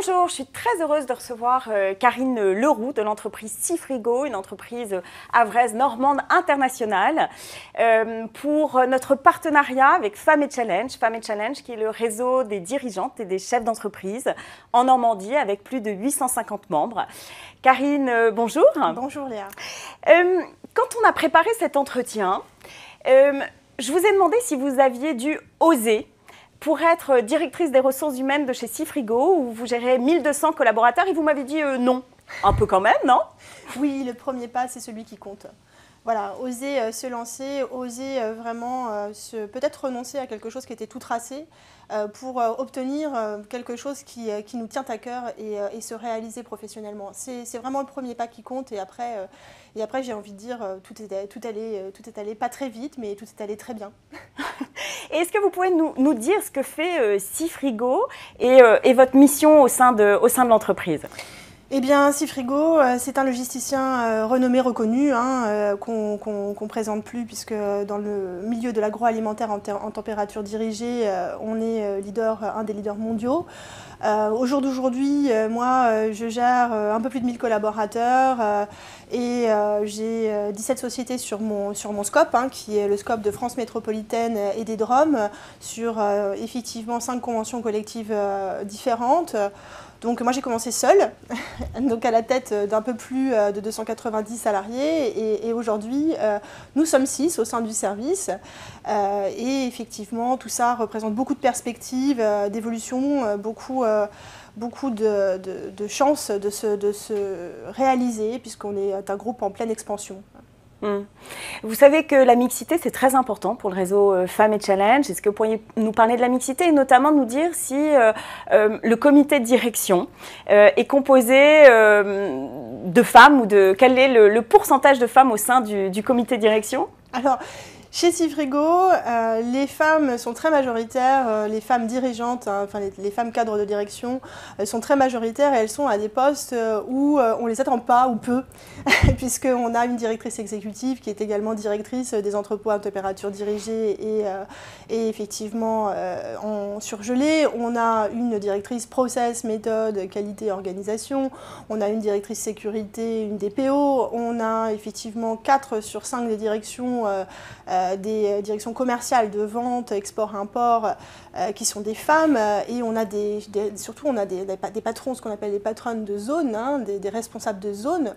Bonjour, je suis très heureuse de recevoir Karine Leroux de l'entreprise Seafrigo, une entreprise havraise normande internationale, pour notre partenariat avec Femmes & Challenge. Femmes & Challenge qui est le réseau des dirigeantes et des chefs d'entreprise en Normandie avec plus de 850 membres. Karine, bonjour. Bonjour Léa. Quand on a préparé cet entretien, je vous ai demandé si vous aviez dû oser pour être directrice des ressources humaines de chez Seafrigo, où vous gérez 1200 collaborateurs, et vous m'avez dit non. Un peu quand même, non? Oui, le premier pas, c'est celui qui compte. Voilà, oser se lancer, oser vraiment peut-être renoncer à quelque chose qui était tout tracé pour obtenir quelque chose qui nous tient à cœur et se réaliser professionnellement. C'est vraiment le premier pas qui compte, et après j'ai envie de dire, tout est allé pas très vite, mais tout est allé très bien. Et est-ce que vous pouvez nous dire ce que fait Seafrigo et votre mission au sein de l'entreprise? Eh bien, Seafrigo, c'est un logisticien renommé, reconnu, qu'on ne présente plus, puisque dans le milieu de l'agroalimentaire en température dirigée, on est un des leaders mondiaux. Au jour d'aujourd'hui, moi, je gère un peu plus de 1000 collaborateurs et j'ai 17 sociétés sur mon scope, qui est le scope de France métropolitaine et des DROM, sur effectivement 5 conventions collectives différentes. Donc moi j'ai commencé seule, donc à la tête d'un peu plus de 290 salariés, et aujourd'hui nous sommes 6 au sein du service, et effectivement tout ça représente beaucoup de perspectives d'évolution, beaucoup de chances de se réaliser, puisqu'on est un groupe en pleine expansion. Vous savez que la mixité, c'est très important pour le réseau Femmes & Challenge. Est-ce que vous pourriez nous parler de la mixité et notamment nous dire si le comité de direction est composé de femmes, ou quel est le pourcentage de femmes au sein du comité de direction? Alors, chez Seafrigo, les femmes sont très majoritaires, les femmes dirigeantes, enfin les femmes cadres de direction sont très majoritaires, et elles sont à des postes où on ne les attend pas ou peu, puisqu'on a une directrice exécutive qui est également directrice des entrepôts à température dirigée et effectivement en surgelé. On a une directrice process, méthode, qualité, organisation. On a une directrice sécurité, une DPO. On a effectivement 4 sur 5 des directions des directions commerciales de vente, export-import, qui sont des femmes, et on a surtout on a des patrons, ce qu'on appelle des patronnes de zone, des responsables de zone,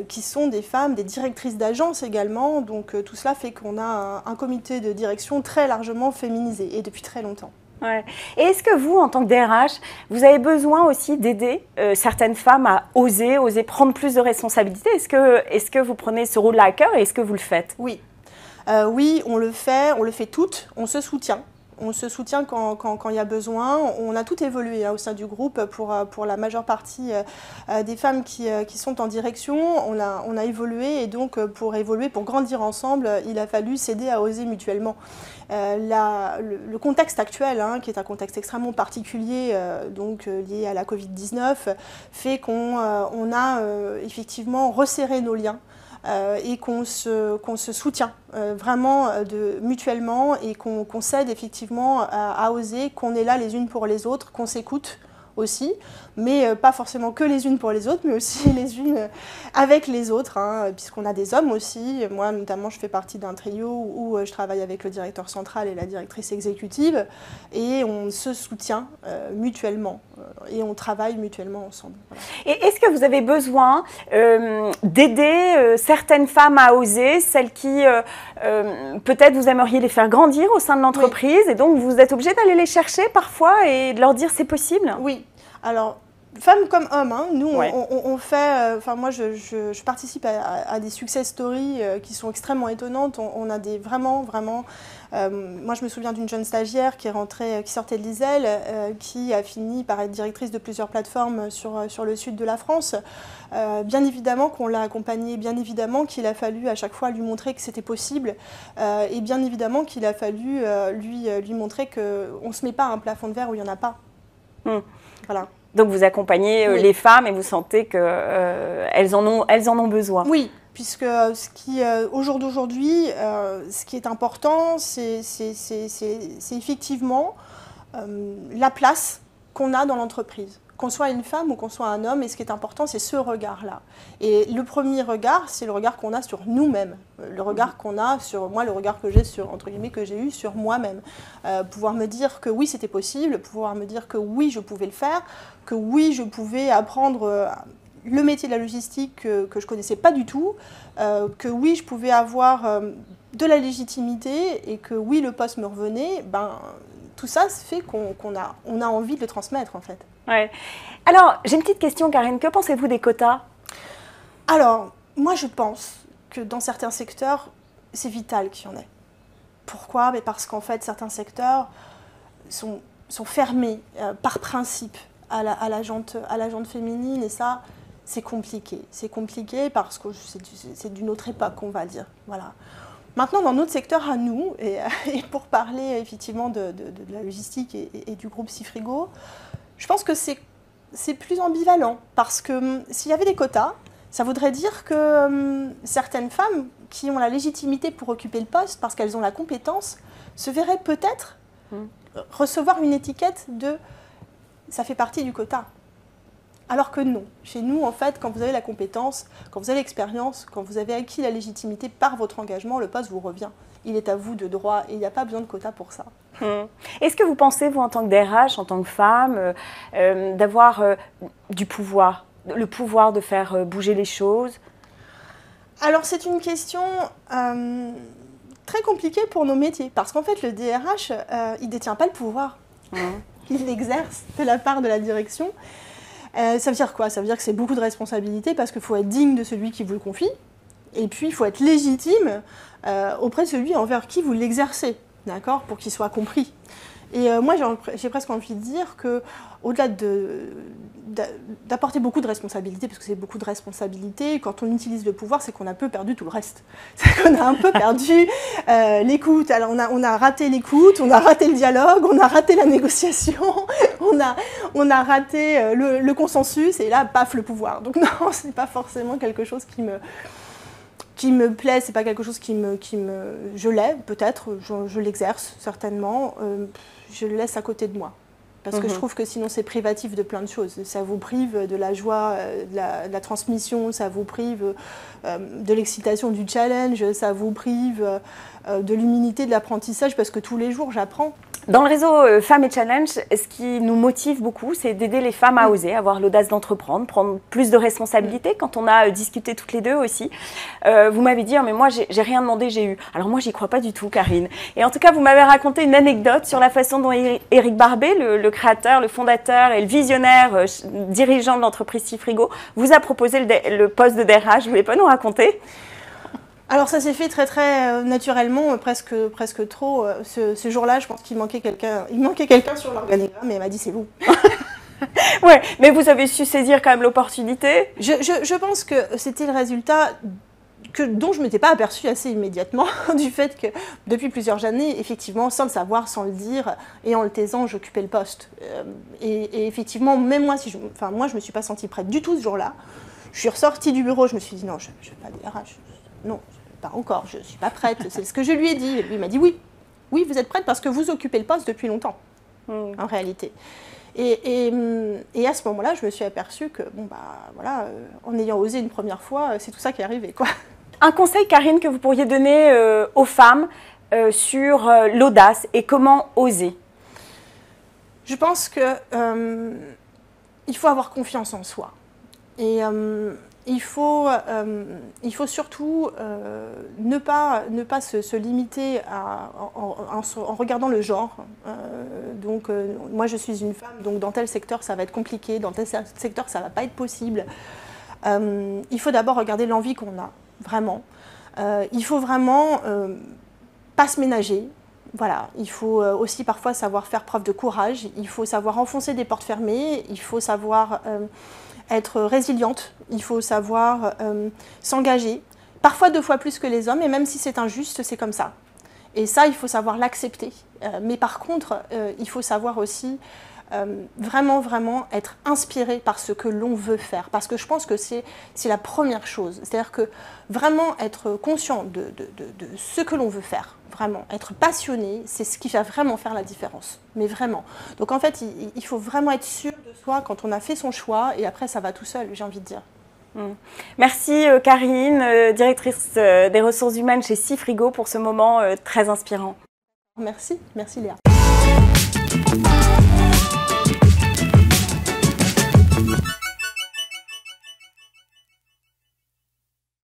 qui sont des femmes, des directrices d'agence également. Donc tout cela fait qu'on a un comité de direction très largement féminisé, et depuis très longtemps. Ouais. Et est-ce que vous, en tant que DRH, vous avez besoin aussi d'aider certaines femmes à oser prendre plus de responsabilités? Est-ce que vous prenez ce rôle-là à cœur, et est-ce que vous le faites? Oui. Oui, on le fait toutes, on se soutient. On se soutient quand il y a besoin. On a tout évolué au sein du groupe pour la majeure partie des femmes qui sont en direction. On a évolué, et donc pour évoluer, pour grandir ensemble, il a fallu s'aider à oser mutuellement. Le contexte actuel, qui est un contexte extrêmement particulier, donc lié à la Covid-19, fait qu'on a effectivement resserré nos liens. Et qu'on se soutient vraiment mutuellement, et qu'on s'aide effectivement à oser, qu'on est là les unes pour les autres, qu'on s'écoute aussi, mais pas forcément que les unes pour les autres, mais aussi les unes avec les autres, puisqu'on a des hommes aussi. Moi notamment, je fais partie d'un trio où je travaille avec le directeur central et la directrice exécutive, et on se soutient mutuellement, et on travaille mutuellement ensemble. Voilà. Et est-ce que vous avez besoin d'aider certaines femmes à oser, celles qui peut-être vous aimeriez les faire grandir au sein de l'entreprise, oui. Et donc vous êtes obligé d'aller les chercher parfois et de leur dire c'est possible? Oui. Alors, femmes comme hommes, nous ouais. on fait, moi je participe à des success stories qui sont extrêmement étonnantes. On a des vraiment, moi je me souviens d'une jeune stagiaire qui sortait de l'ISEL, qui a fini par être directrice de plusieurs plateformes sur le sud de la France. Bien évidemment qu'on l'a accompagnée, bien évidemment qu'il a fallu à chaque fois lui montrer que c'était possible, et bien évidemment qu'il a fallu lui montrer qu'on ne se met pas à un plafond de verre où il n'y en a pas. Voilà. Donc vous accompagnez oui. les femmes, et vous sentez qu'elles en ont besoin. Oui, puisque au jour d'aujourd'hui, ce qui est important, c'est effectivement la place qu'on a dans l'entreprise. qu'on soit une femme ou qu'on soit un homme, et ce qui est important, c'est ce regard-là. Et le premier regard, c'est le regard qu'on a sur nous-mêmes, le regard qu'on a sur moi, le regard que j'ai sur, entre guillemets, que j'ai eu sur moi-même. Pouvoir me dire que oui, c'était possible, pouvoir me dire que oui, je pouvais le faire, que oui, je pouvais apprendre le métier de la logistique que je ne connaissais pas du tout, que oui, je pouvais avoir de la légitimité et que oui, le poste me revenait, tout ça fait qu'on a envie de le transmettre en fait. Ouais. Alors, j'ai une petite question, Karine. Que pensez-vous des quotas? Alors, moi je pense que dans certains secteurs, c'est vital qu'il y en ait. Pourquoi? Parce qu'en fait, certains secteurs sont fermés par principe à la jante féminine, et ça, c'est compliqué. C'est compliqué parce que c'est d'une autre époque, on va dire. Voilà. Maintenant, dans notre secteur à nous, et pour parler effectivement de la logistique et du groupe Cifrigo, je pense que c'est plus ambivalent. Parce que s'il y avait des quotas, ça voudrait dire que certaines femmes qui ont la légitimité pour occuper le poste, parce qu'elles ont la compétence, se verraient peut-être recevoir une étiquette de « ça fait partie du quota ». Alors que non. Chez nous, en fait, quand vous avez la compétence, quand vous avez l'expérience, quand vous avez acquis la légitimité par votre engagement, le poste vous revient. Il est à vous de droit et il n'y a pas besoin de quota pour ça. Est-ce que vous pensez, vous, en tant que DRH, en tant que femme, d'avoir du pouvoir, le pouvoir de faire bouger les choses? Alors, c'est une question très compliquée pour nos métiers. Parce qu'en fait, le DRH, il ne détient pas le pouvoir. Il l'exerce de la part de la direction. Ça veut dire quoi? Ça veut dire que c'est beaucoup de responsabilités parce qu'il faut être digne de celui qui vous le confie, et puis il faut être légitime auprès de celui envers qui vous l'exercez, d'accord, pour qu'il soit compris. Et moi, j'ai presque envie de dire qu'au-delà d'apporter beaucoup de responsabilités, parce que c'est beaucoup de responsabilités, quand on utilise le pouvoir, c'est qu'on a un peu perdu tout le reste. C'est qu'on a un peu perdu l'écoute. Alors, on a raté l'écoute, on a raté le dialogue, on a raté la négociation, on a raté le consensus, et là, paf, le pouvoir. Donc non, c'est pas forcément quelque chose qui me plaît, c'est pas quelque chose je l'ai peut-être, je l'exerce certainement, je le laisse à côté de moi. Parce que je trouve que sinon c'est privatif de plein de choses. Ça vous prive de la joie, de la transmission, ça vous prive de l'excitation du challenge, ça vous prive de l'humilité, de l'apprentissage, parce que tous les jours j'apprends. Dans le réseau Femmes et Challenge, ce qui nous motive beaucoup, c'est d'aider les femmes à oser, avoir l'audace d'entreprendre, prendre plus de responsabilités. Quand on a discuté toutes les deux aussi, vous m'avez dit, mais moi, j'ai rien demandé, j'ai eu. Alors moi, j'y crois pas du tout, Karine. Et en tout cas, vous m'avez raconté une anecdote sur la façon dont Éric Barbet, le créateur, le fondateur et le visionnaire dirigeant de l'entreprise Cifrigo, vous a proposé le poste de DRH. Vous voulez pas nous raconter? Alors ça s'est fait très naturellement, presque trop. Ce jour-là, je pense qu'il manquait quelqu'un. Il manquait quelqu'un sur l'organigramme et elle m'a dit c'est vous. Ouais, mais vous avez su saisir quand même l'opportunité. Je pense que c'était le résultat dont je ne m'étais pas aperçue assez immédiatement, du fait que depuis plusieurs années, effectivement, sans le savoir, sans le dire, et en le taisant, j'occupais le poste. Et effectivement, même moi, moi je ne me suis pas sentie prête du tout ce jour-là. Je suis ressortie du bureau, je me suis dit non, je ne suis pas DRH. Non, pas encore, je ne suis pas prête, c'est ce que je lui ai dit. Et lui m'a dit oui, vous êtes prête parce que vous occupez le poste depuis longtemps, en réalité. Et à ce moment-là, je me suis aperçue que, voilà, en ayant osé une première fois, c'est tout ça qui est arrivé, quoi. Un conseil, Karine, que vous pourriez donner aux femmes sur l'audace et comment oser? Je pense qu'il faut avoir confiance en soi. Et il faut surtout ne pas se limiter en regardant le genre. Moi, je suis une femme, donc dans tel secteur, ça va être compliqué, dans tel secteur, ça ne va pas être possible. Il faut d'abord regarder l'envie qu'on a, vraiment. Il faut vraiment pas se ménager. Voilà. Il faut aussi parfois savoir faire preuve de courage. Il faut savoir enfoncer des portes fermées. Il faut savoir être résiliente, il faut savoir s'engager, parfois 2 fois plus que les hommes, et même si c'est injuste, c'est comme ça. Et ça, il faut savoir l'accepter. Mais par contre, il faut savoir aussi vraiment, vraiment être inspiré par ce que l'on veut faire. Parce que je pense que c'est la première chose. C'est-à-dire que vraiment être conscient de ce que l'on veut faire, vraiment être passionné, c'est ce qui va vraiment faire la différence. Mais vraiment. Donc en fait, il faut vraiment être sûr de soi quand on a fait son choix et après ça va tout seul, j'ai envie de dire. Merci Karine, directrice des ressources humaines chez Seafrigo pour ce moment très inspirant. Merci Léa.